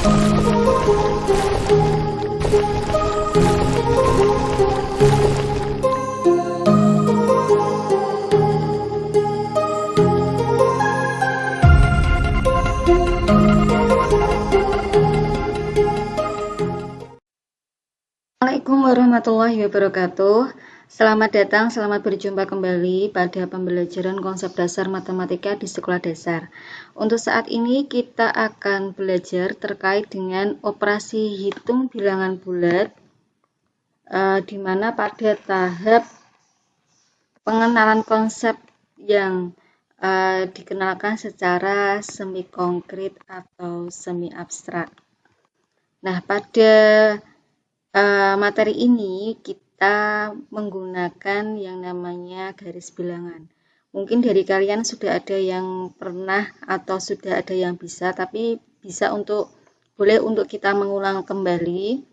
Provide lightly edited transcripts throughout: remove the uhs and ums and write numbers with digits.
Assalamualaikum warahmatullahi wabarakatuh. Selamat datang, selamat berjumpa kembali pada pembelajaran konsep dasar matematika di sekolah dasar. Untuk saat ini kita akan belajar terkait dengan operasi hitung bilangan bulat, di mana pada tahap pengenalan konsep yang dikenalkan secara semi konkret atau semi abstrak. Nah, pada materi ini kita menggunakan yang namanya garis bilangan. Mungkin dari kalian sudah ada yang pernah atau sudah ada yang bisa, tapi boleh untuk kita mengulang kembali.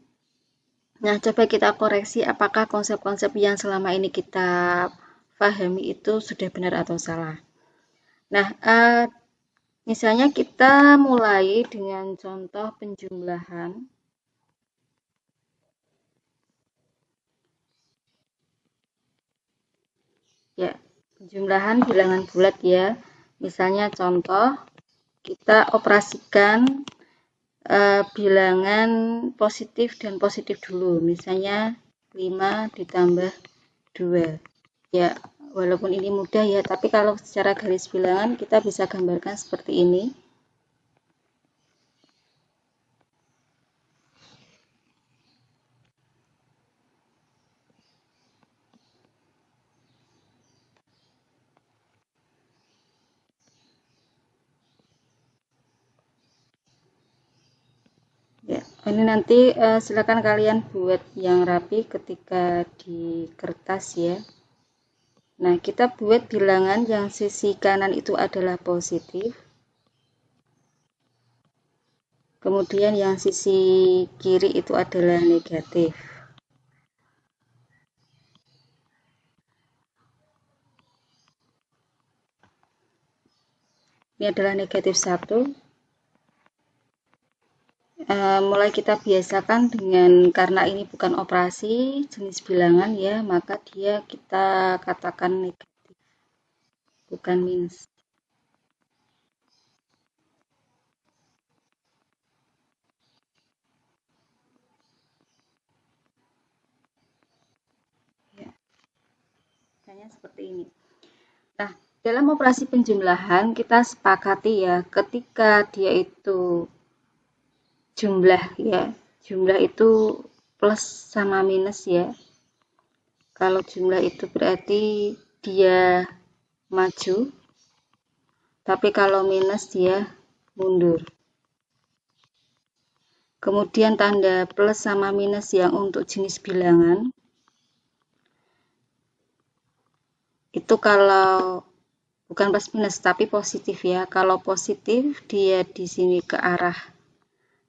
Nah, coba kita koreksi apakah konsep-konsep yang selama ini kita pahami itu sudah benar atau salah. Nah, misalnya kita mulai dengan contoh penjumlahan. Ya, penjumlahan bilangan bulat ya. Misalnya contoh, kita operasikan bilangan positif dan positif dulu. Misalnya 5 ditambah 2. Ya, walaupun ini mudah ya, tapi kalau secara garis bilangan kita bisa gambarkan seperti ini. Ya, ini nanti silakan kalian buat yang rapi ketika di kertas ya. Nah, kita buat bilangan yang sisi kanan itu adalah positif. Kemudian yang sisi kiri itu adalah negatif. Ini adalah negatif 1. Mulai kita biasakan dengan, karena ini bukan operasi jenis bilangan ya, maka dia kita katakan negatif, bukan minus. Ya, misalnya seperti ini. Nah, dalam operasi penjumlahan kita sepakati ya, ketika dia itu jumlah ya, jumlah itu plus sama minus ya. Kalau jumlah itu berarti dia maju, tapi kalau minus dia mundur. Kemudian tanda plus sama minus yang untuk jenis bilangan itu kalau bukan plus minus tapi positif ya. Kalau positif dia di sini ke arah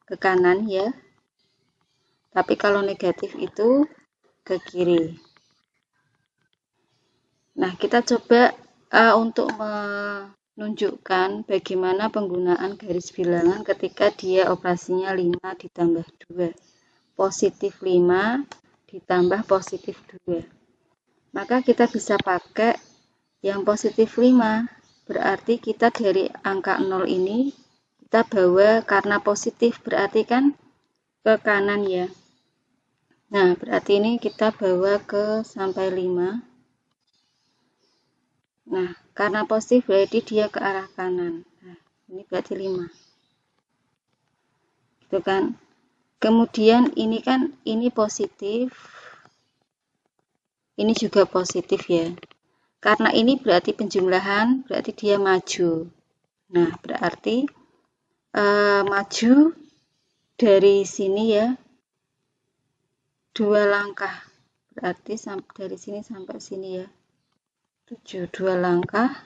ke kanan ya. Tapi kalau negatif itu ke kiri. Nah, kita coba untuk menunjukkan bagaimana penggunaan garis bilangan ketika dia operasinya 5 ditambah 2. Positif 5 ditambah positif 2. Maka kita bisa pakai yang positif 5. Berarti kita dari angka 0 ini kita bawa, karena positif berarti kan ke kanan ya. Nah, berarti ini kita bawa ke sampai 5. Nah, karena positif berarti dia ke arah kanan. Nah, ini berarti 5. Gitu kan. Kemudian ini kan ini positif. Ini juga positif ya. Karena ini berarti penjumlahan, berarti dia maju. Nah, berarti maju dari sini ya 2 langkah. Berarti dari sini sampai sini ya 7, 2 langkah.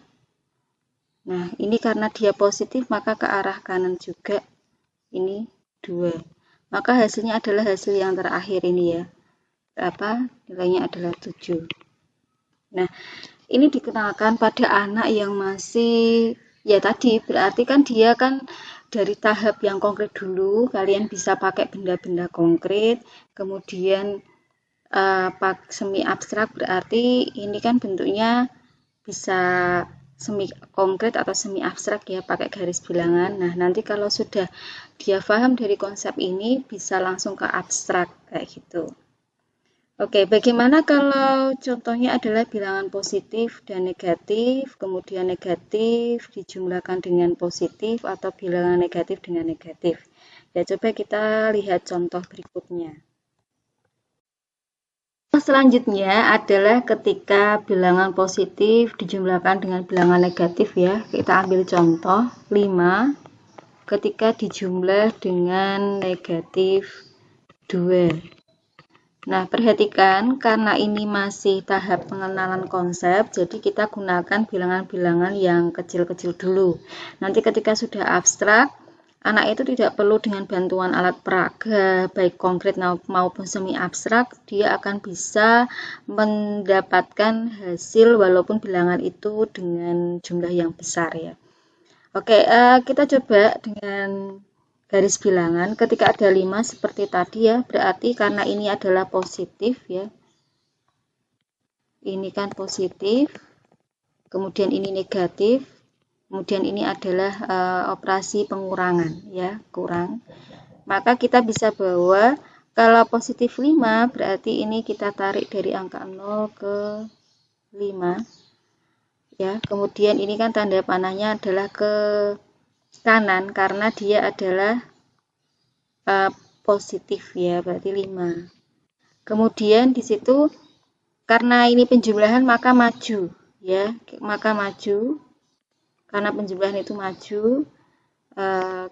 Nah, ini karena dia positif maka ke arah kanan juga. Ini 2. Maka hasilnya adalah hasil yang terakhir ini ya. Berapa? Nilainya adalah 7. Nah, ini dikenalkan pada anak yang masih ya tadi, berarti kan dia kan dari tahap yang konkret dulu, kalian bisa pakai benda-benda konkret, kemudian semi abstrak berarti ini kan bentuknya bisa semi konkret atau semi abstrak ya, pakai garis bilangan. Nah, nanti kalau sudah dia paham dari konsep ini, bisa langsung ke abstrak kayak gitu. Oke, bagaimana kalau contohnya adalah bilangan positif dan negatif, kemudian negatif dijumlahkan dengan positif atau bilangan negatif dengan negatif. Ya, coba kita lihat contoh berikutnya. Selanjutnya adalah ketika bilangan positif dijumlahkan dengan bilangan negatif ya. Kita ambil contoh 5 ketika dijumlah dengan negatif 2. Nah, perhatikan karena ini masih tahap pengenalan konsep, jadi kita gunakan bilangan-bilangan yang kecil-kecil dulu. Nanti ketika sudah abstrak, anak itu tidak perlu dengan bantuan alat peraga, baik konkret maupun semi abstrak, dia akan bisa mendapatkan hasil walaupun bilangan itu dengan jumlah yang besar ya. Oke, kita coba dengan garis bilangan. Ketika ada 5 seperti tadi ya, berarti karena ini adalah positif ya. Ini kan positif, kemudian ini negatif, kemudian ini adalah operasi pengurangan ya, kurang. Maka kita bisa bawa kalau positif 5 berarti ini kita tarik dari angka 0 ke 5 ya. Kemudian ini kan tanda panahnya adalah ke kanan karena dia adalah positif ya, berarti 5. Kemudian di situ karena ini penjumlahan maka maju ya, maka maju karena penjumlahan itu maju.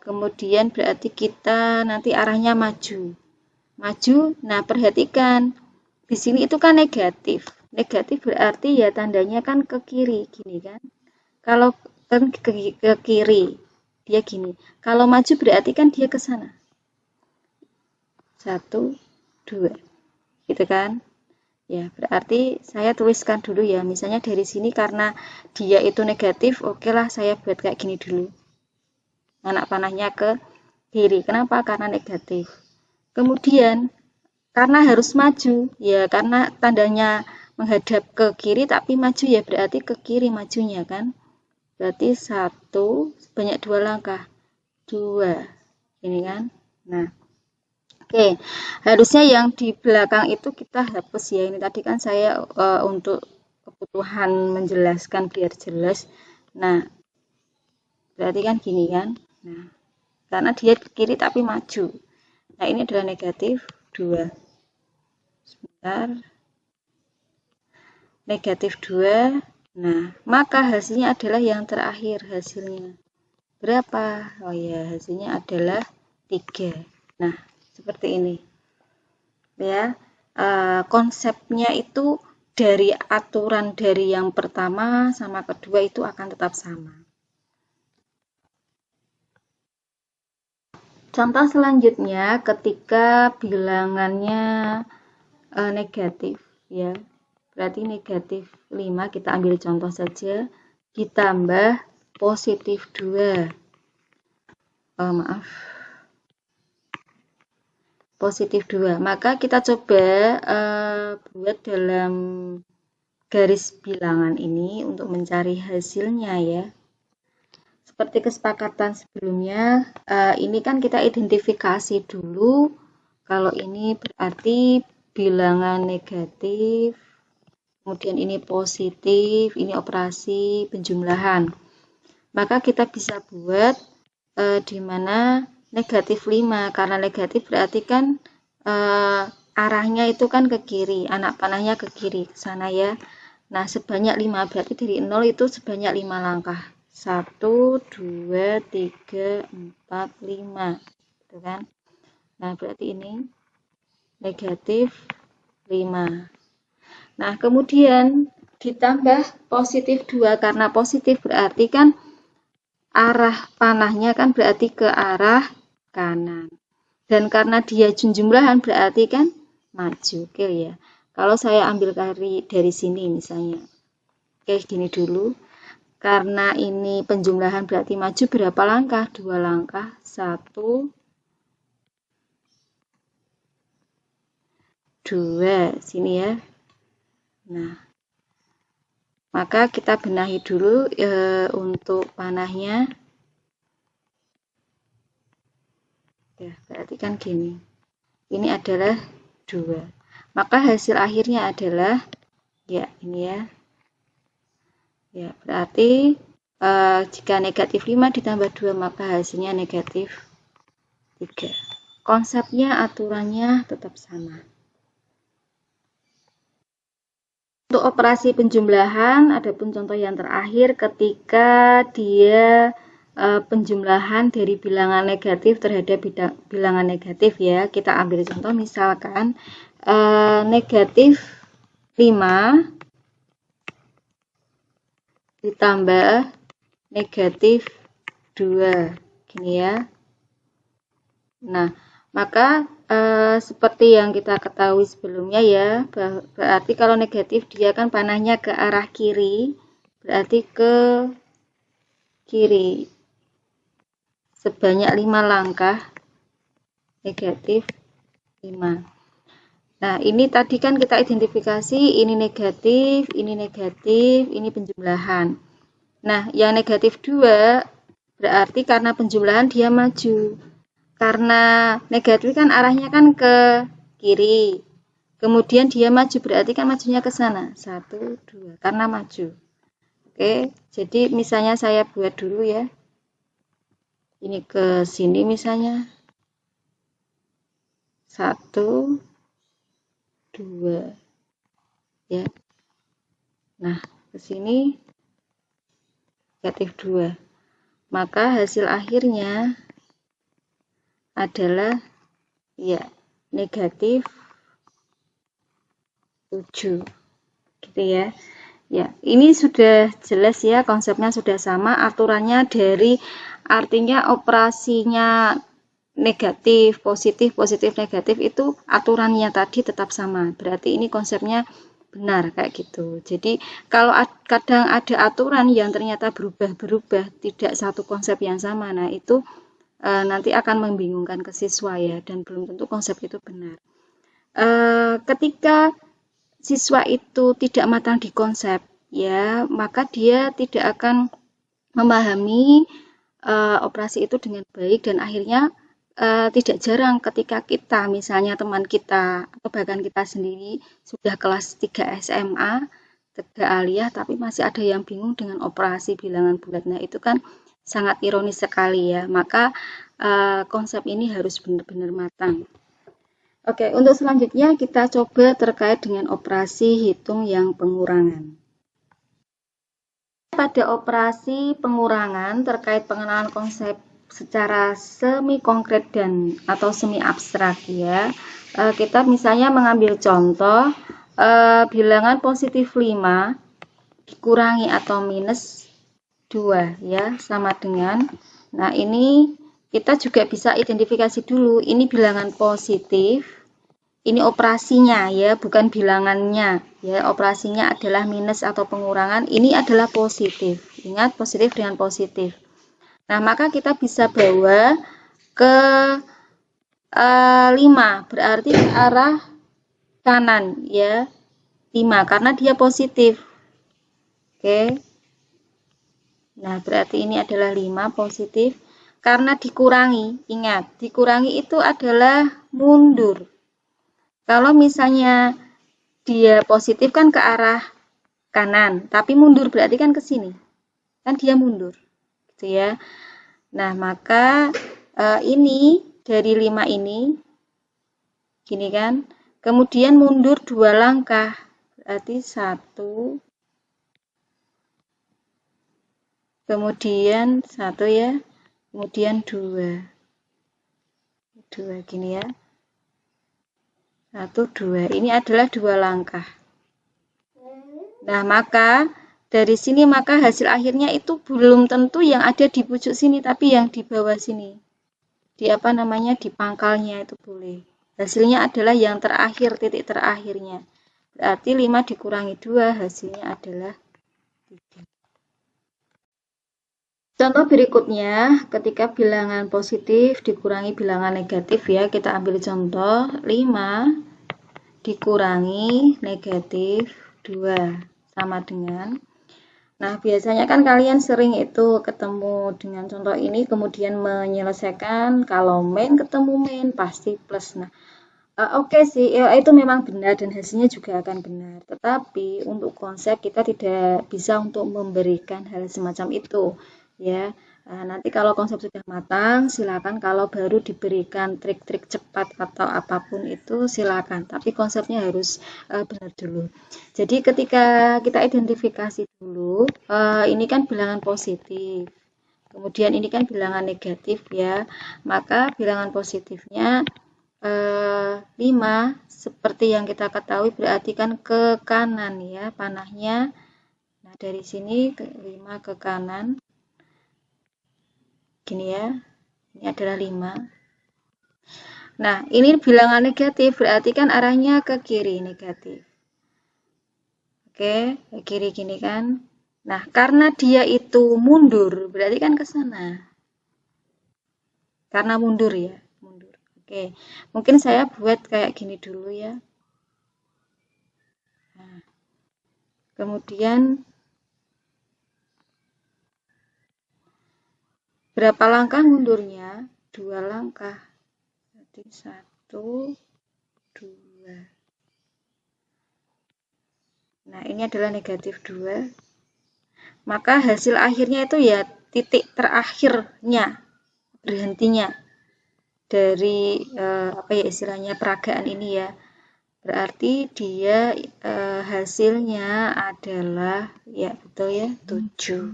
Kemudian berarti kita nanti arahnya maju. Nah perhatikan di sini itu kan negatif. Negatif berarti ya tandanya kan ke kiri gini kan. Kalau kan ke kiri dia gini. Kalau maju berarti kan dia ke sana. 1, 2. Gitu kan? Ya, berarti saya tuliskan dulu ya. Misalnya dari sini karena dia itu negatif, oke lah saya buat kayak gini dulu. Anak panahnya ke kiri. Kenapa? Karena negatif. Kemudian karena harus maju, ya karena tandanya menghadap ke kiri tapi maju ya berarti ke kiri majunya kan. Berarti 1 sebanyak 2 langkah. 2. Ini kan. Nah, oke, harusnya yang di belakang itu kita hapus ya. Ini tadi kan saya untuk kebutuhan menjelaskan biar jelas. Nah, berarti kan gini kan. Nah, karena dia ke kiri tapi maju. Nah, ini adalah negatif 2. Sebentar. Negatif 2. Nah, maka hasilnya adalah yang terakhir hasilnya. Berapa? Oh ya, hasilnya adalah 3. Nah, seperti ini. Ya, konsepnya itu dari aturan dari yang pertama sama kedua itu akan tetap sama. Contoh selanjutnya ketika bilangannya negatif ya. Berarti negatif 5 kita ambil contoh saja ditambah positif 2. Positif 2. Maka kita coba buat dalam garis bilangan ini untuk mencari hasilnya ya. Seperti kesepakatan sebelumnya, ini kan kita identifikasi dulu kalau ini berarti bilangan negatif, kemudian ini positif, ini operasi penjumlahan. Maka kita bisa buat di mana negatif 5, karena negatif berarti kan arahnya itu kan ke kiri, anak panahnya ke kiri, ke sana ya. Nah, sebanyak 5, berarti dari 0 itu sebanyak 5 langkah. 1, 2, 3, 4, 5. Gitu kan? Nah, berarti ini negatif 5. Nah, kemudian ditambah positif 2, karena positif berarti kan arah panahnya kan berarti ke arah kanan. Dan karena dia jumlahan berarti kan maju. Oke ya. Kalau saya ambil dari sini misalnya. Oke, gini dulu. karena ini penjumlahan berarti maju berapa langkah? 2 langkah. 1, 2. Sini ya. Nah, maka kita benahi dulu untuk panahnya. Ya, berarti kan gini. Ini adalah 2. Maka hasil akhirnya adalah, ya ini ya. Ya, berarti jika negatif 5 ditambah 2 maka hasilnya negatif 3. Konsepnya, aturannya tetap sama. Untuk operasi penjumlahan, adapun contoh yang terakhir ketika dia penjumlahan dari bilangan negatif terhadap bilangan negatif ya. Kita ambil contoh misalkan negatif 5 ditambah negatif 2 gini ya. Nah, maka seperti yang kita ketahui sebelumnya ya, berarti kalau negatif dia kan panahnya ke arah kiri, berarti ke kiri sebanyak 5 langkah, negatif 5. Nah, ini tadi kan kita identifikasi ini negatif, ini penjumlahan. Nah, yang negatif 2 berarti karena penjumlahan dia maju. Karena negatif kan arahnya kan ke kiri. Kemudian dia maju berarti kan majunya ke sana. 1, 2 karena maju. Oke, jadi misalnya saya buat dulu ya. Ini ke sini misalnya. 1, 2 ya. Nah, ke sini negatif 2. Maka hasil akhirnya adalah ya negatif 7 gitu ya. Ya, ini sudah jelas ya, konsepnya sudah sama, aturannya dari artinya operasinya negatif, positif, negatif itu aturannya tadi tetap sama. Berarti ini konsepnya benar kayak gitu. Jadi kalau kadang ada aturan yang ternyata berubah-berubah, tidak satu konsep yang sama, nah itu nanti akan membingungkan ke siswa ya, dan belum tentu konsep itu benar. Ketika siswa itu tidak matang di konsep, ya maka dia tidak akan memahami operasi itu dengan baik, dan akhirnya tidak jarang ketika kita, misalnya teman kita atau bahkan kita sendiri sudah kelas 3 SMA, 3 aliyah, tapi masih ada yang bingung dengan operasi bilangan bulat. Nah, itu kan sangat ironis sekali ya. Maka konsep ini harus benar-benar matang. Oke, untuk selanjutnya kita coba terkait dengan operasi hitung yang pengurangan. Pada operasi pengurangan terkait pengenalan konsep secara semi konkret dan atau semi abstrak ya. Kita misalnya mengambil contoh bilangan positif 5 dikurangi atau minus 2 ya, sama dengan, nah ini kita juga bisa identifikasi dulu, ini bilangan positif, ini operasinya ya, bukan bilangannya ya. Operasinya adalah minus atau pengurangan, ini adalah positif. Ingat, positif dengan positif. Nah, maka kita bisa bawa ke 5, berarti ke arah kanan ya. 5 karena dia positif. Oke. Nah, berarti ini adalah 5 positif karena dikurangi. Ingat, dikurangi itu adalah mundur. Kalau misalnya dia positif kan ke arah kanan, tapi mundur berarti kan ke sini. Kan dia mundur. Gitu ya. Nah, maka ini dari 5 ini gini kan. Kemudian mundur 2 langkah. Berarti 1, kemudian 1 ya. Kemudian 2. 2 gini ya. 1, 2. Ini adalah 2 langkah. Nah, maka dari sini maka hasil akhirnya itu belum tentu yang ada di pucuk sini, tapi yang di bawah sini. Di apa namanya? Di pangkalnya itu boleh. Hasilnya adalah yang terakhir, titik terakhirnya. Berarti 5 dikurangi 2, hasilnya adalah 3. Contoh berikutnya, ketika bilangan positif dikurangi bilangan negatif ya, kita ambil contoh 5 dikurangi negatif 2 sama dengan. Nah, biasanya kan kalian sering itu ketemu dengan contoh ini, kemudian menyelesaikan kalau min ketemu min pasti plus. Nah, oke sih, ya, itu memang benar dan hasilnya juga akan benar. Tetapi untuk konsep kita tidak bisa untuk memberikan hal semacam itu, ya. Nanti kalau konsep sudah matang, silakan. Kalau baru diberikan trik-trik cepat atau apapun itu, silakan. Tapi konsepnya harus benar dulu. Jadi ketika kita identifikasi dulu, ini kan bilangan positif. Kemudian ini kan bilangan negatif ya. Maka bilangan positifnya 5 seperti yang kita ketahui berarti kan ke kanan ya panahnya. Nah, dari sini 5 ke kanan. Gini ya. Ini adalah 5. Nah, ini bilangan negatif berarti kan arahnya ke kiri negatif. Oke, ke kiri gini kan. Nah, karena dia itu mundur berarti kan ke sana. Karena mundur ya, mundur. Oke. Mungkin saya buat kayak gini dulu ya. Nah, kemudian berapa langkah mundurnya? 2 langkah. Jadi 1, 2. Nah, ini adalah negatif 2. Maka hasil akhirnya itu ya titik terakhirnya, berhentinya dari apa ya istilahnya peragaan ini ya. Berarti dia hasilnya adalah ya betul ya 7.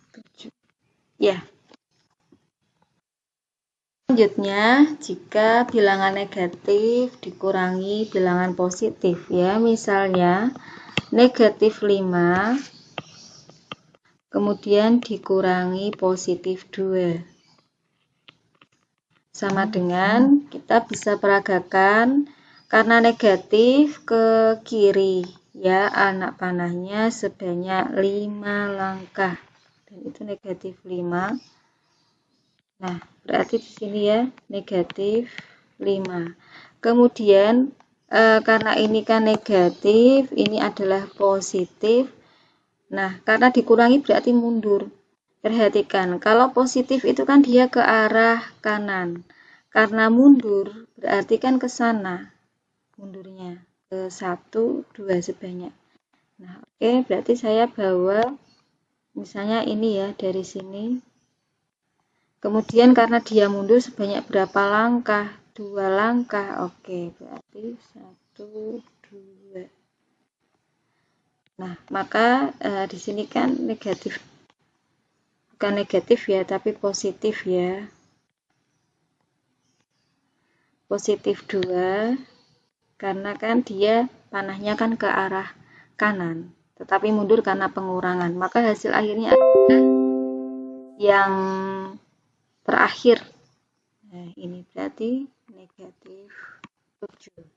7. Ya. Selanjutnya, jika bilangan negatif dikurangi bilangan positif ya, misalnya negatif 5 kemudian dikurangi positif 2. Sama dengan kita bisa peragakan karena negatif ke kiri ya, anak panahnya sebanyak 5 langkah. Dan itu negatif 5. Nah, berarti di sini ya negatif 5. Kemudian karena ini kan negatif, ini adalah positif. Nah, karena dikurangi berarti mundur. Perhatikan, kalau positif itu kan dia ke arah kanan. Karena mundur berarti kan ke sana mundurnya. Ke 1, 2 sebanyak. Nah, oke, berarti saya bawa misalnya ini ya dari sini. Kemudian karena dia mundur sebanyak berapa langkah? 2 langkah. Oke, berarti 1, 2. Nah, maka di sini kan negatif. Bukan negatif ya, tapi positif ya. Positif 2. Karena kan dia panahnya kan ke arah kanan. Tetapi mundur karena pengurangan. Maka hasil akhirnya adalah yang terakhir. Nah, ini berarti negatif 7.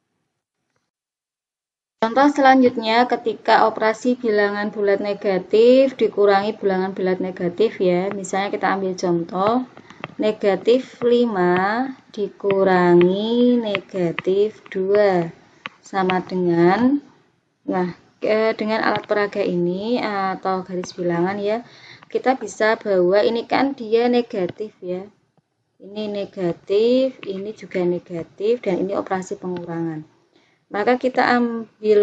Contoh selanjutnya ketika operasi bilangan bulat negatif dikurangi bilangan bulat negatif ya. Misalnya kita ambil contoh negatif 5 dikurangi negatif 2 sama dengan, nah dengan alat peraga ini atau garis bilangan ya, kita bisa bahwa ini kan dia negatif ya. Ini negatif, ini juga negatif, dan ini operasi pengurangan. Maka kita ambil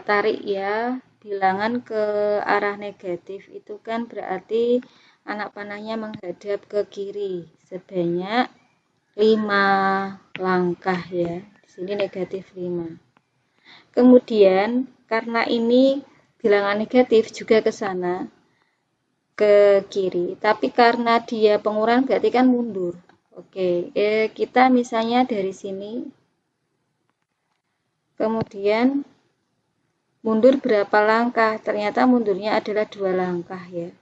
tarik ya, bilangan ke arah negatif itu kan berarti anak panahnya menghadap ke kiri sebanyak 5 langkah ya. Di sini negatif 5. Kemudian karena ini bilangan negatif juga ke sana ke kiri, tapi karena dia pengurangan berarti kan mundur. Oke, kita misalnya dari sini kemudian mundur berapa langkah? Ternyata mundurnya adalah 2 langkah ya.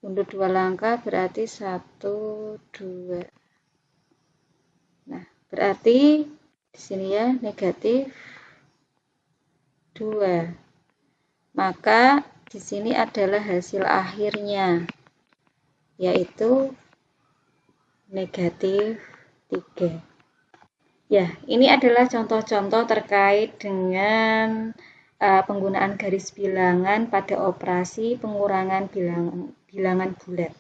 Mundur 2 langkah berarti 1, 2. Nah, berarti di sini ya negatif 2. Maka di sini adalah hasil akhirnya, yaitu negatif 3. Ya, ini adalah contoh-contoh terkait dengan penggunaan garis bilangan pada operasi pengurangan bilangan bulat.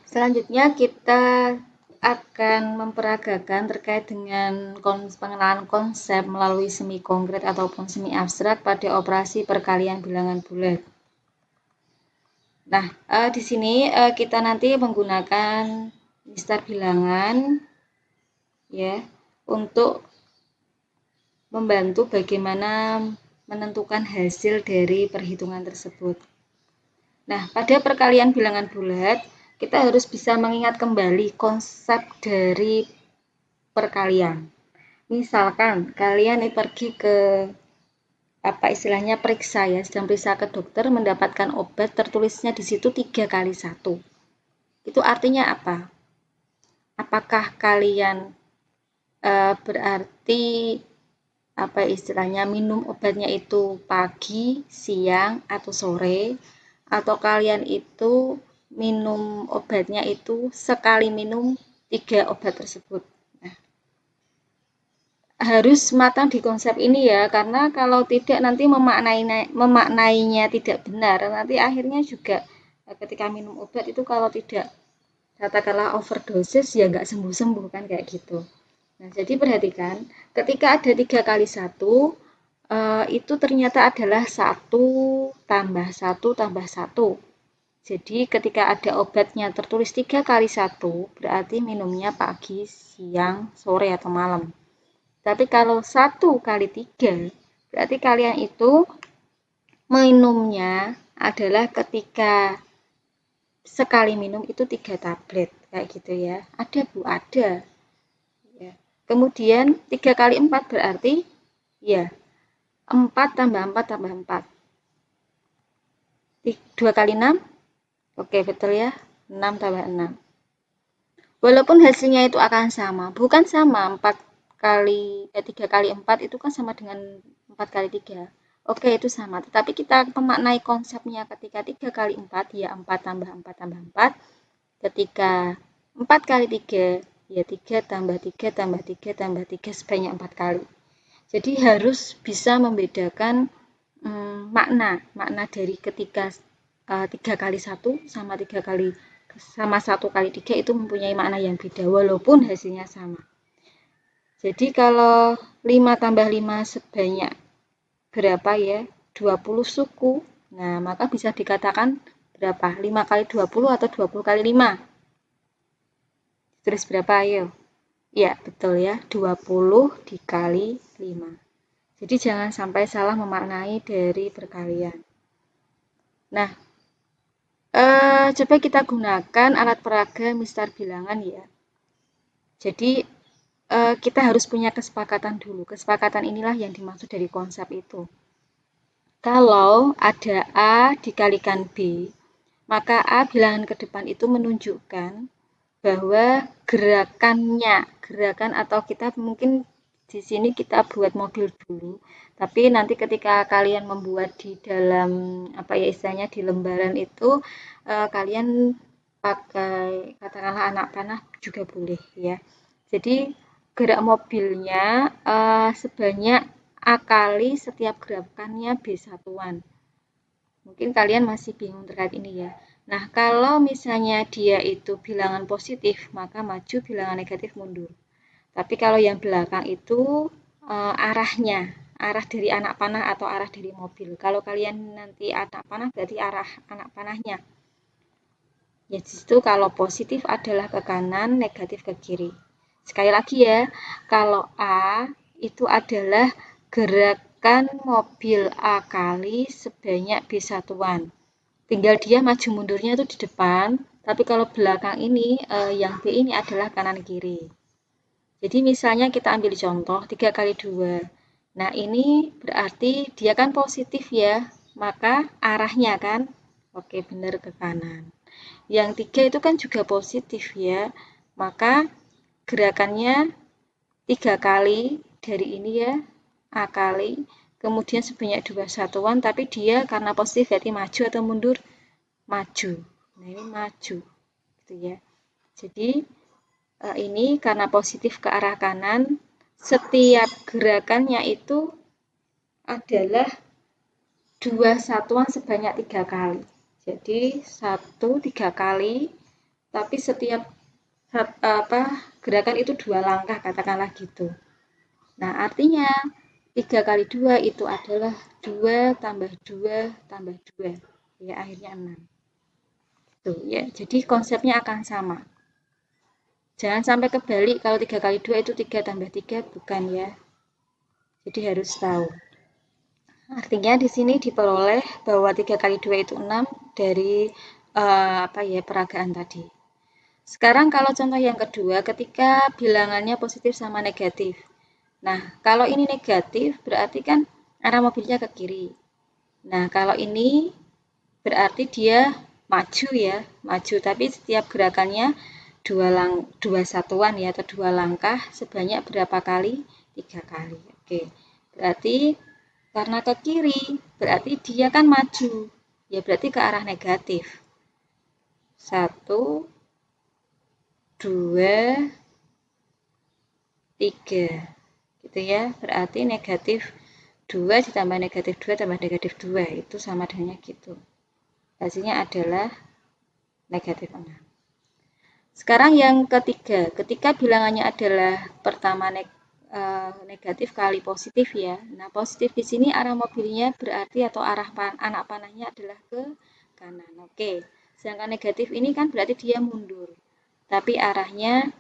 Selanjutnya kita akan memperagakan terkait dengan pengenalan konsep melalui semi konkret ataupun semi abstrak pada operasi perkalian bilangan bulat. Nah, di sini kita nanti menggunakan mistar bilangan ya untuk membantu bagaimana menentukan hasil dari perhitungan tersebut. Nah, pada perkalian bilangan bulat kita harus bisa mengingat kembali konsep dari perkalian. Misalkan kalian pergi ke istilahnya periksa ya, sedang periksa ke dokter, mendapatkan obat tertulisnya di situ 3 kali 1. Itu artinya apa? Apakah kalian berarti istilahnya minum obatnya itu pagi, siang, atau sore, atau kalian itu minum obatnya itu sekali minum 3 obat tersebut. Harus matang di konsep ini ya, karena kalau tidak nanti memaknainya tidak benar, nanti akhirnya juga ketika minum obat itu kalau tidak katakanlah overdosis ya nggak sembuh-sembuh kan kayak gitu. Nah, jadi perhatikan ketika ada 3 kali 1 itu ternyata adalah 1 tambah 1 tambah 1. Jadi ketika ada obatnya tertulis 3 kali 1 berarti minumnya pagi, siang, sore atau malam. Tapi kalau 1 kali 3, berarti kalian itu minumnya adalah ketika sekali minum itu 3 tablet, kayak gitu ya. Ada Bu, ada. Ya. Kemudian 3 kali 4 berarti ya 4 tambah 4 tambah 4. 2 kali 6, oke betul ya, 6 tambah 6. Walaupun hasilnya itu akan sama, bukan sama 3 kali 4 itu kan sama dengan 4 kali 3. Oke, itu sama. Tetapi kita memaknai konsepnya ketika 3 kali 4, ya 4 tambah 4 tambah 4. Ketika 4 kali 3, ya 3 tambah 3 tambah 3 tambah 3 sebanyak 4 kali. Jadi harus bisa membedakan makna dari ketika 3 kali 1 sama 1 kali 3 itu mempunyai makna yang beda walaupun hasilnya sama. Jadi kalau 5 tambah 5 sebanyak berapa ya? 20 suku. Nah, maka bisa dikatakan berapa? 5 kali 20 atau 20 kali 5? Tulis berapa ayo? Ya, betul ya. 20 dikali 5. Jadi jangan sampai salah memaknai dari perkalian. Nah, coba kita gunakan alat peraga mistar bilangan ya. Jadi kita harus punya kesepakatan dulu. Kesepakatan inilah yang dimaksud dari konsep itu. Kalau ada A dikalikan B, maka A bilangan ke depan itu menunjukkan bahwa gerakan atau kita mungkin di sini kita buat mobil dulu. Tapi nanti ketika kalian membuat di dalam istilahnya di lembaran itu kalian pakai katakanlah anak panah juga boleh ya. Jadi gerak mobilnya sebanyak A kali setiap gerakannya B satuan. Mungkin kalian masih bingung terkait ini ya. Nah, kalau misalnya dia itu bilangan positif, maka maju, bilangan negatif mundur. Tapi kalau yang belakang itu arah dari anak panah atau arah dari mobil. Kalau kalian nanti anak panah berarti arah anak panahnya. Ya, disitu kalau positif adalah ke kanan, negatif ke kiri. Sekali lagi ya, kalau A itu adalah gerakan mobil A kali sebanyak B satuan. Tinggal dia maju mundurnya itu di depan, tapi kalau belakang ini yang B ini adalah kanan kiri. Jadi misalnya kita ambil contoh 3 kali 2. Nah, ini berarti dia kan positif ya, maka arahnya kan oke benar ke kanan. Yang 3 itu kan juga positif ya, maka gerakannya 3 kali dari ini ya, A kali, kemudian sebanyak 2 satuan, tapi dia karena positif berarti maju atau mundur? Maju. Nah, ini maju. Gitu ya. Jadi, ini karena positif ke arah kanan, setiap gerakannya itu adalah 2 satuan sebanyak 3 kali. Jadi, 1 3 kali, tapi setiap gerakan itu 2 langkah, katakanlah gitu. Nah, artinya 3 kali 2 itu adalah 2 tambah 2 tambah 2. Ya, akhirnya 6. Tuh, ya. Jadi konsepnya akan sama. Jangan sampai kebalik, kalau 3 kali 2 itu 3 tambah 3, bukan ya. Jadi harus tahu. Artinya di sini diperoleh bahwa 3 kali 2 itu 6 dari peragaan tadi. Sekarang kalau contoh yang kedua, ketika bilangannya positif sama negatif. Nah, kalau ini negatif berarti kan arah mobilnya ke kiri. Nah, kalau ini berarti dia maju ya, maju. Tapi setiap gerakannya dua satuan ya, atau 2 langkah sebanyak berapa kali? 3 kali. Oke, berarti karena ke kiri, berarti dia kan maju. Ya, berarti ke arah negatif. 1, 2, 3. Gitu ya, berarti negatif 2 ditambah negatif 2 tambah negatif 2 itu sama dengannya gitu. Hasilnya adalah negatif 6. Sekarang yang ketiga, ketika bilangannya adalah pertama negatif kali positif ya. Nah, positif di sini arah mobilnya berarti atau arah anak panahnya adalah ke kanan. Oke, sedangkan negatif ini kan berarti dia mundur. Tapi arahnya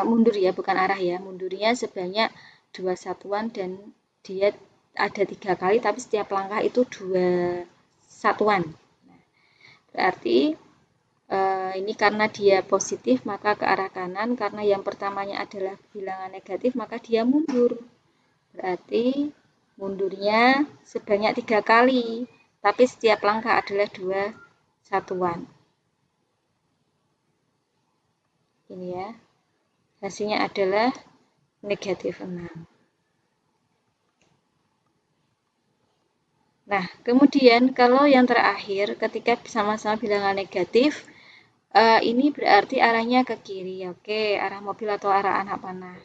mundur ya, bukan arah ya. Mundurnya sebanyak 2 satuan dan dia ada 3 kali, tapi setiap langkah itu 2 satuan. Nah, berarti ini karena dia positif maka ke arah kanan, karena yang pertamanya adalah bilangan negatif maka dia mundur. Berarti mundurnya sebanyak 3 kali, tapi setiap langkah adalah 2 satuan. Ini ya. Hasilnya adalah negatif 6. Nah, kemudian kalau yang terakhir ketika sama-sama bilangan negatif, ini berarti arahnya ke kiri. Oke, arah mobil atau arah anak panah.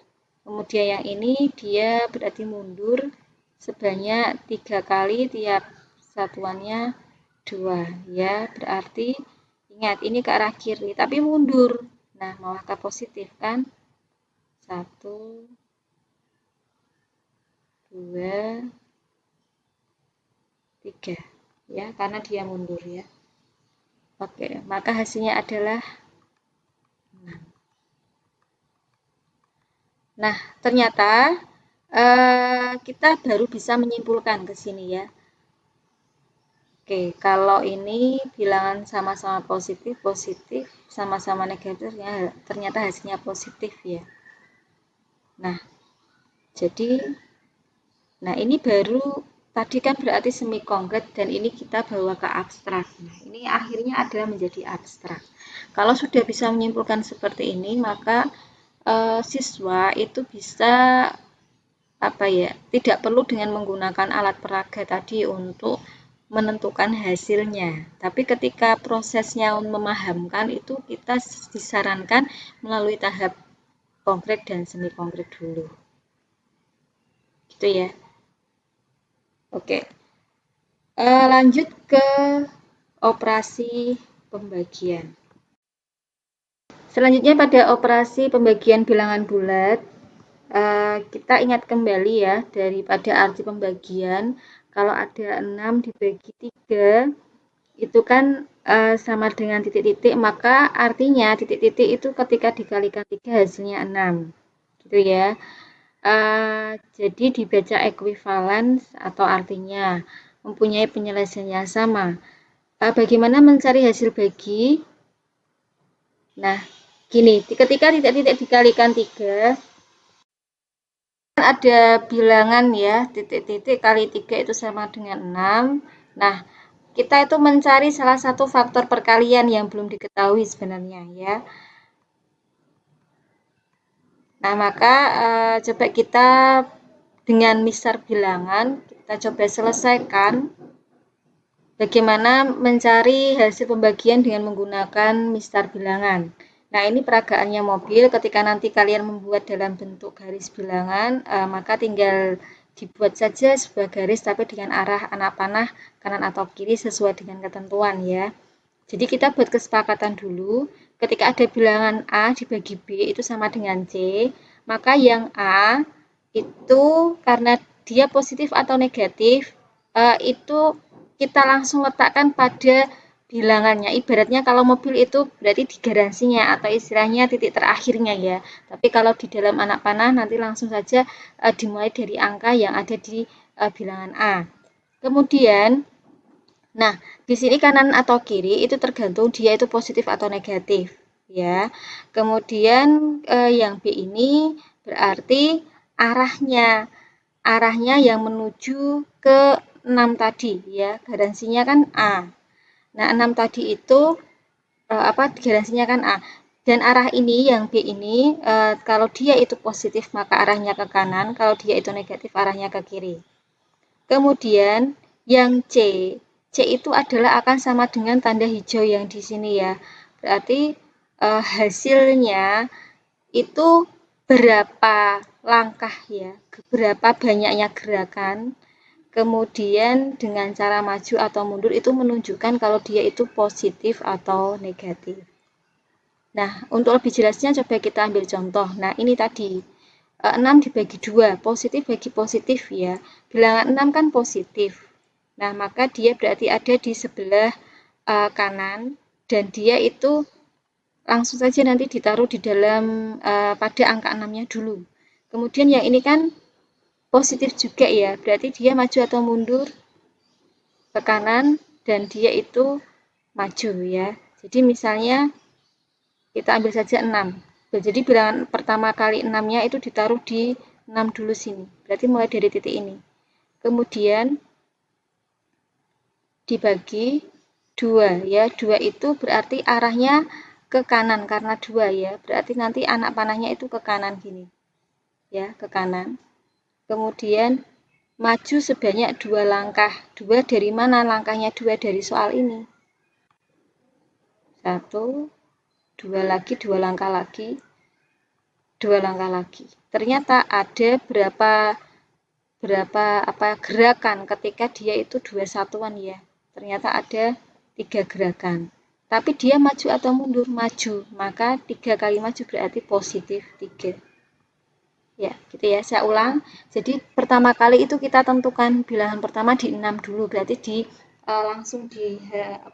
Kemudian yang ini dia berarti mundur sebanyak 3 kali, tiap satuannya 2. Ya, berarti ingat ini ke arah kiri, tapi mundur. Nah, malah ke positif kan? 1, 2, 3. Ya, karena dia mundur ya. Oke, maka hasilnya adalah 6. Nah, ternyata kita baru bisa menyimpulkan ke sini ya. Oke, kalau ini bilangan sama-sama positif, sama-sama negatif, ternyata hasilnya positif ya. Nah, jadi, ini baru tadi kan berarti semi konkret dan ini kita bawa ke abstrak. Nah, ini akhirnya adalah menjadi abstrak. Kalau sudah bisa menyimpulkan seperti ini, maka siswa itu bisa tidak perlu dengan menggunakan alat peraga tadi untuk menentukan hasilnya. Tapi ketika prosesnya memahamkan itu kita disarankan melalui tahap konkret dan semi konkret dulu. Gitu ya. Oke. Lanjut ke operasi pembagian. Selanjutnya pada operasi pembagian bilangan bulat, kita ingat kembali ya daripada arti pembagian. Kalau ada 6 dibagi 3 itu kan sama dengan titik-titik, maka artinya titik-titik itu ketika dikalikan 3 hasilnya 6 gitu ya. Jadi dibaca ekuivalen atau artinya mempunyai penyelesaian yang sama. Bagaimana mencari hasil bagi? Nah, gini, ketika titik-titik dikalikan 3 ada bilangan ya, titik-titik kali 3 itu sama dengan 6. Nah, kita itu mencari salah satu faktor perkalian yang belum diketahui sebenarnya ya. Nah, maka coba kita dengan mistar bilangan, kita coba selesaikan bagaimana mencari hasil pembagian dengan menggunakan mistar bilangan. Nah, ini peragaannya mobil. Ketika nanti kalian membuat dalam bentuk garis bilangan, maka tinggal dibuat saja sebuah garis tapi dengan arah anak panah kanan atau kiri sesuai dengan ketentuan ya. Jadi kita buat kesepakatan dulu, ketika ada bilangan A dibagi B itu sama dengan C, maka yang A itu karena dia positif atau negatif, itu kita langsung letakkan pada bilangannya. Ibaratnya kalau mobil itu berarti di garansinya atau istilahnya titik terakhirnya ya. Tapi kalau di dalam anak panah nanti langsung saja dimulai dari angka yang ada di bilangan A. Kemudian, nah, di sini kanan atau kiri itu tergantung dia itu positif atau negatif, ya. Kemudian yang B ini berarti arahnya, arahnya yang menuju ke 6 tadi, ya. Garansinya kan A. Nah, 6 tadi itu garansinya kan A. Dan arah ini yang B ini kalau dia itu positif maka arahnya ke kanan, kalau dia itu negatif arahnya ke kiri. Kemudian yang C, C itu adalah akan sama dengan tanda hijau yang di sini ya. Berarti hasilnya itu berapa langkah ya, berapa banyaknya gerakan. Kemudian dengan cara maju atau mundur itu menunjukkan kalau dia itu positif atau negatif. Nah, untuk lebih jelasnya coba kita ambil contoh. Nah, ini tadi 6 dibagi 2, positif bagi positif ya. Bilangan 6 kan positif. Nah, maka dia berarti ada di sebelah kanan dan dia itu langsung saja nanti ditaruh di dalam pada angka 6-nya dulu. Kemudian yang ini kan positif juga ya, berarti dia maju atau mundur ke kanan dan dia itu maju ya. Jadi misalnya kita ambil saja 6. Jadi bilangan pertama kali 6-nya itu ditaruh di 6 dulu sini. Berarti mulai dari titik ini. Kemudian dibagi 2 ya. 2 itu berarti arahnya ke kanan karena 2 ya. Berarti nanti anak panahnya itu ke kanan gini. Ya, ke kanan. Kemudian maju sebanyak 2 langkah. 2 dari mana langkahnya? 2 dari soal ini. 1, 2 lagi, 2 langkah lagi. 2 langkah lagi. Ternyata ada berapa gerakan ketika dia itu 2 satuan ya. Ternyata ada 3 gerakan. Tapi dia maju atau mundur? Maju. Maka 3 kali maju berarti positif 3. Ya, gitu ya. Saya ulang. Jadi pertama kali itu kita tentukan bilangan pertama di 6 dulu. Berarti langsung di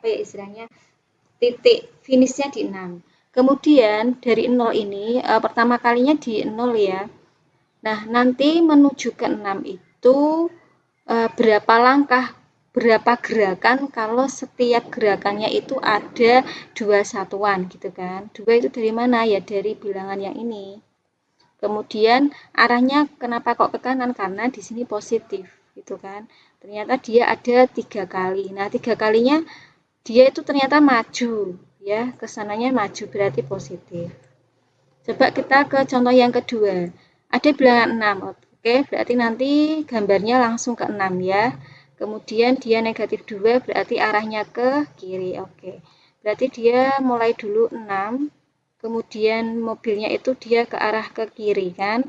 istilahnya titik finishnya di 6. Kemudian dari 0 ini pertama kalinya di 0 ya. Nah, nanti menuju ke 6 itu berapa langkah, berapa gerakan kalau setiap gerakannya itu ada 2 satuan gitu kan. 2 itu dari mana? Ya dari bilangan yang ini. Kemudian arahnya kenapa kok ke kanan? Karena di sini positif gitu kan. Ternyata dia ada 3 kali. Nah, 3 kalinya dia itu ternyata maju ya, kesananya maju berarti positif. Coba kita ke contoh yang kedua. Ada bilangan 6. Oke, berarti nanti gambarnya langsung ke 6 ya. Kemudian dia negatif 2 berarti arahnya ke kiri. Oke. Berarti dia mulai dulu 6. Kemudian mobilnya itu dia ke arah ke kiri kan.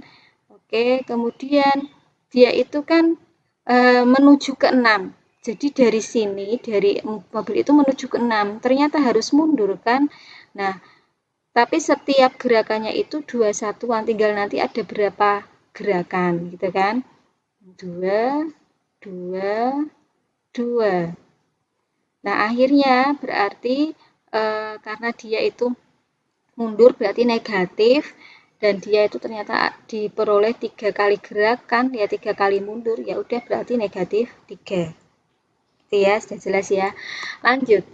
Oke, kemudian dia itu kan menuju ke 6. Jadi dari sini, dari mobil itu menuju ke 6. Ternyata harus mundur kan. Nah, tapi setiap gerakannya itu 2 satuan, tinggal nanti ada berapa gerakan gitu kan. 2, 2, 2. Nah, akhirnya berarti karena dia itu mundur berarti negatif dan dia itu ternyata diperoleh 3 kali gerakan ya 3 kali mundur ya udah berarti negatif 3. Itu ya, sudah jelas ya. Lanjut.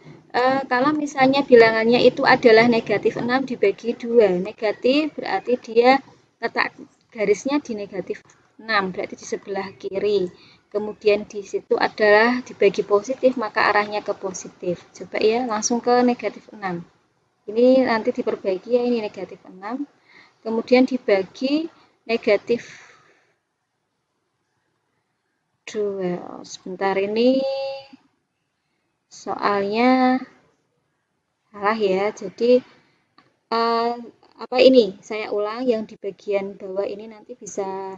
Kalau misalnya bilangannya itu adalah negatif 6 dibagi 2. Negatif berarti dia letak garisnya di negatif 6, berarti di sebelah kiri. Kemudian di situ adalah dibagi positif, maka arahnya ke positif. Coba ya, langsung ke negatif 6. Ini nanti diperbaiki ya, ini negatif 6. kemudian dibagi negatif 2. Sebentar, ini soalnya salah ya, jadi apa ini saya ulang, yang di bagian bawah ini nanti bisa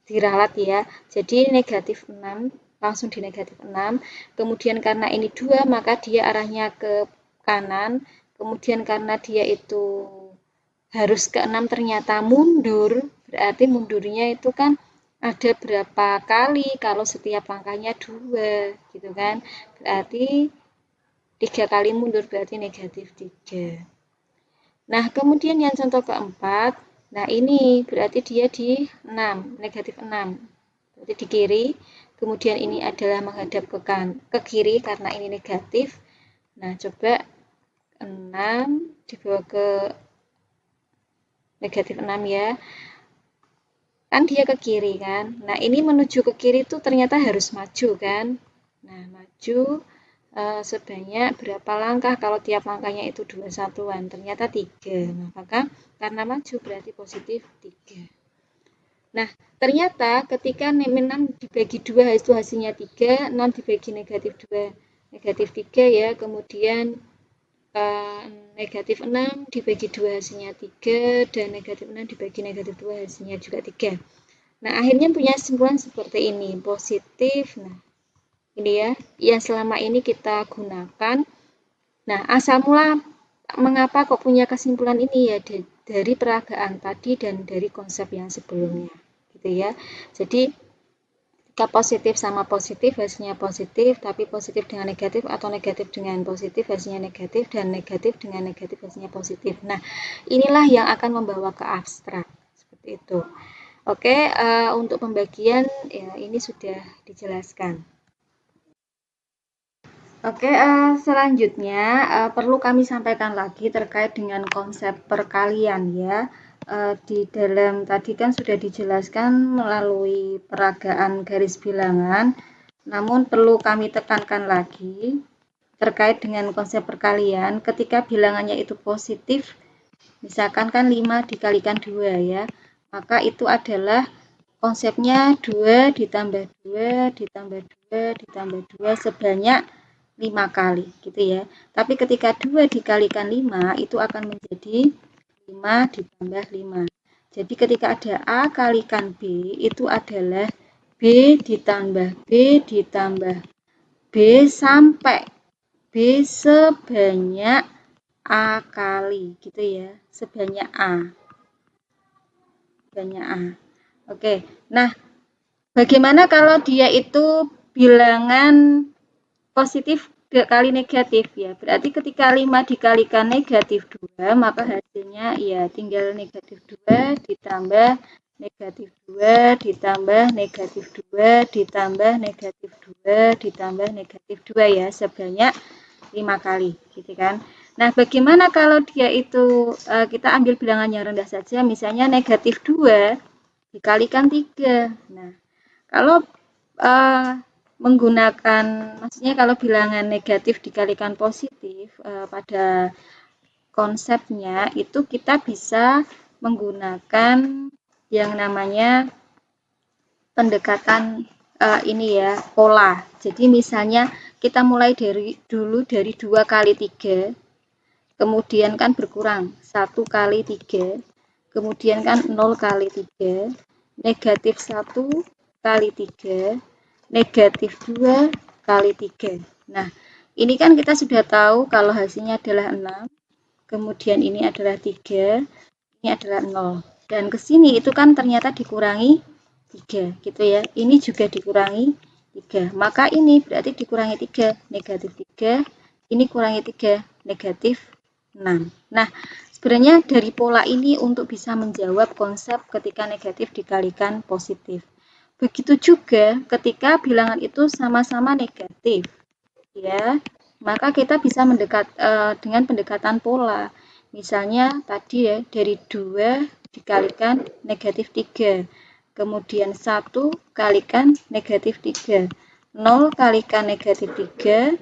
diralat ya. Jadi negatif 6 langsung di negatif 6, kemudian karena ini 2 maka dia arahnya ke kanan, kemudian karena dia itu harus ke 6 ternyata mundur, berarti mundurnya itu kan ada berapa kali kalau setiap langkahnya 2 gitu kan, berarti 3 kali mundur berarti negatif 3. Nah, kemudian yang contoh keempat, nah ini berarti dia di 6, negatif 6. Berarti di kiri, kemudian ini adalah menghadap ke kiri karena ini negatif. Nah, coba 6 dibawa ke negatif 6 ya. Kan dia ke kiri kan. Nah, ini menuju ke kiri itu ternyata harus maju kan. Nah, maju sebanyak berapa langkah, kalau tiap langkahnya itu 2 satuan, ternyata 3, maka karena maju berarti positif 3. Nah, ternyata ketika 6 dibagi 2 itu hasilnya 3, 6 dibagi negatif 2, negatif 3 ya, kemudian negatif 6 dibagi 2 hasilnya 3, dan negatif 6 dibagi negatif 2 hasilnya juga 3. Nah, akhirnya punya kesimpulan seperti ini, positif. Nah, ini ya, yang selama ini kita gunakan. Nah, asal mula mengapa kok punya kesimpulan ini ya, dari peragaan tadi dan dari konsep yang sebelumnya, gitu ya. Jadi, jika positif sama positif, hasilnya positif, tapi positif dengan negatif atau negatif dengan positif, hasilnya negatif, dan negatif dengan negatif, hasilnya positif. Nah, inilah yang akan membawa ke abstrak, seperti itu. Oke, untuk pembagian ya, ini sudah dijelaskan. Oke, selanjutnya perlu kami sampaikan lagi terkait dengan konsep perkalian ya. Di dalam tadi kan sudah dijelaskan melalui peragaan garis bilangan, namun perlu kami tekankan lagi terkait dengan konsep perkalian ketika bilangannya itu positif, misalkan kan 5 dikalikan 2 ya, maka itu adalah konsepnya 2 ditambah 2 ditambah 2 ditambah 2 sebanyak 5 kali gitu ya. Tapi ketika 2 dikalikan 5 itu akan menjadi 5 ditambah 5. Jadi ketika ada A kalikan B itu adalah B ditambah B ditambah B sampai B sebanyak A kali gitu ya. Sebanyak A. Sebanyak A. Oke. Nah, bagaimana kalau dia itu bilangan positif kali negatif ya, berarti ketika 5 dikalikan negatif 2 maka hasilnya ya tinggal negatif 2 ditambah negatif 2 ditambah negatif 2 ditambah negatif 2 ditambah negatif 2 ya, sebanyak 5 kali gitu kan. Nah, bagaimana kalau dia itu kita ambil bilangan yang rendah saja, misalnya negatif 2 dikalikan 3. Nah, kalau menggunakan, maksudnya kalau bilangan negatif dikalikan positif pada konsepnya itu kita bisa menggunakan yang namanya pendekatan ini ya, pola. Jadi misalnya kita mulai dulu dari 2 kali 3, kemudian kan berkurang 1 kali 3, kemudian kan 0 kali 3, negatif 1 kali 3, negatif 2 kali 3. Nah, ini kan kita sudah tahu kalau hasilnya adalah 6, kemudian ini adalah 3, ini adalah 0. Dan ke sini itu kan ternyata dikurangi 3, gitu ya. Ini juga dikurangi 3. Maka ini berarti dikurangi 3, negatif 3. Ini kurangi 3, negatif 6. Nah, sebenarnya dari pola ini untuk bisa menjawab konsep ketika negatif dikalikan positif. Begitu juga ketika bilangan itu sama-sama negatif, ya, maka kita bisa mendekat dengan pendekatan pola. Misalnya tadi ya, dari 2 dikalikan negatif 3, kemudian 1 kalikan negatif 3, 0 kalikan negatif 3,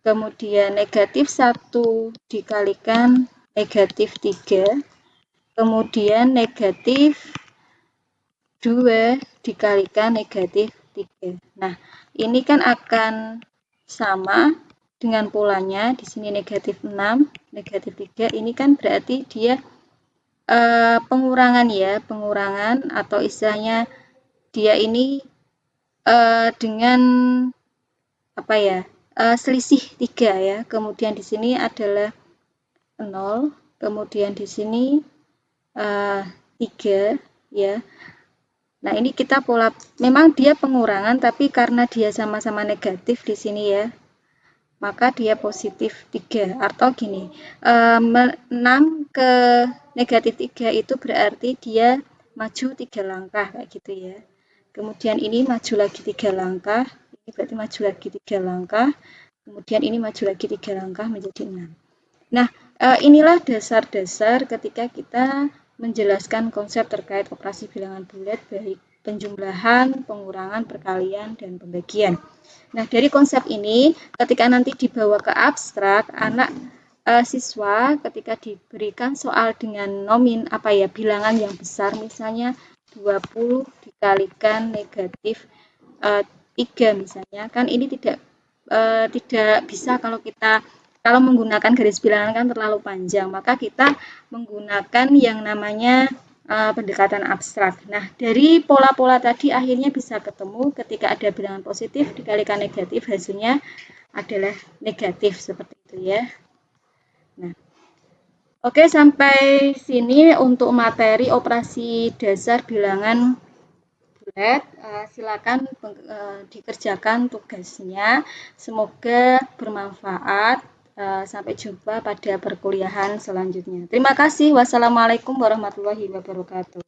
kemudian negatif 1 dikalikan negatif 3, kemudian negatif 2 dikalikan negatif 3. Nah, ini kan akan sama dengan polanya. Di sini negatif 6, negatif 3. Ini kan berarti dia pengurangan ya, pengurangan atau istilahnya dia ini dengan apa ya, selisih 3 ya. Kemudian di sini adalah 0, kemudian di sini 3 ya. Nah, ini kita pola, memang dia pengurangan, tapi karena dia sama-sama negatif di sini ya, maka dia positif 3. Atau gini, 6 ke negatif 3 itu berarti dia maju 3 langkah, kayak gitu ya. Kemudian ini maju lagi 3 langkah, ini berarti maju lagi 3 langkah, kemudian ini maju lagi 3 langkah menjadi 6. Nah, inilah dasar-dasar ketika kita menjelaskan konsep terkait operasi bilangan bulat, baik penjumlahan, pengurangan, perkalian, dan pembagian. Nah, dari konsep ini, ketika nanti dibawa ke abstrak, anak siswa ketika diberikan soal dengan bilangan yang besar, misalnya 20 dikalikan negatif 3 misalnya, kan ini tidak bisa kalau menggunakan garis bilangan kan terlalu panjang, maka kita menggunakan yang namanya pendekatan abstrak. Nah, dari pola-pola tadi akhirnya bisa ketemu ketika ada bilangan positif dikalikan negatif, hasilnya adalah negatif, seperti itu ya. Nah, oke, sampai sini untuk materi operasi dasar bilangan bulat. Silakan dikerjakan tugasnya. Semoga bermanfaat. Sampai jumpa pada perkuliahan selanjutnya. Terima kasih. Wassalamualaikum warahmatullahi wabarakatuh.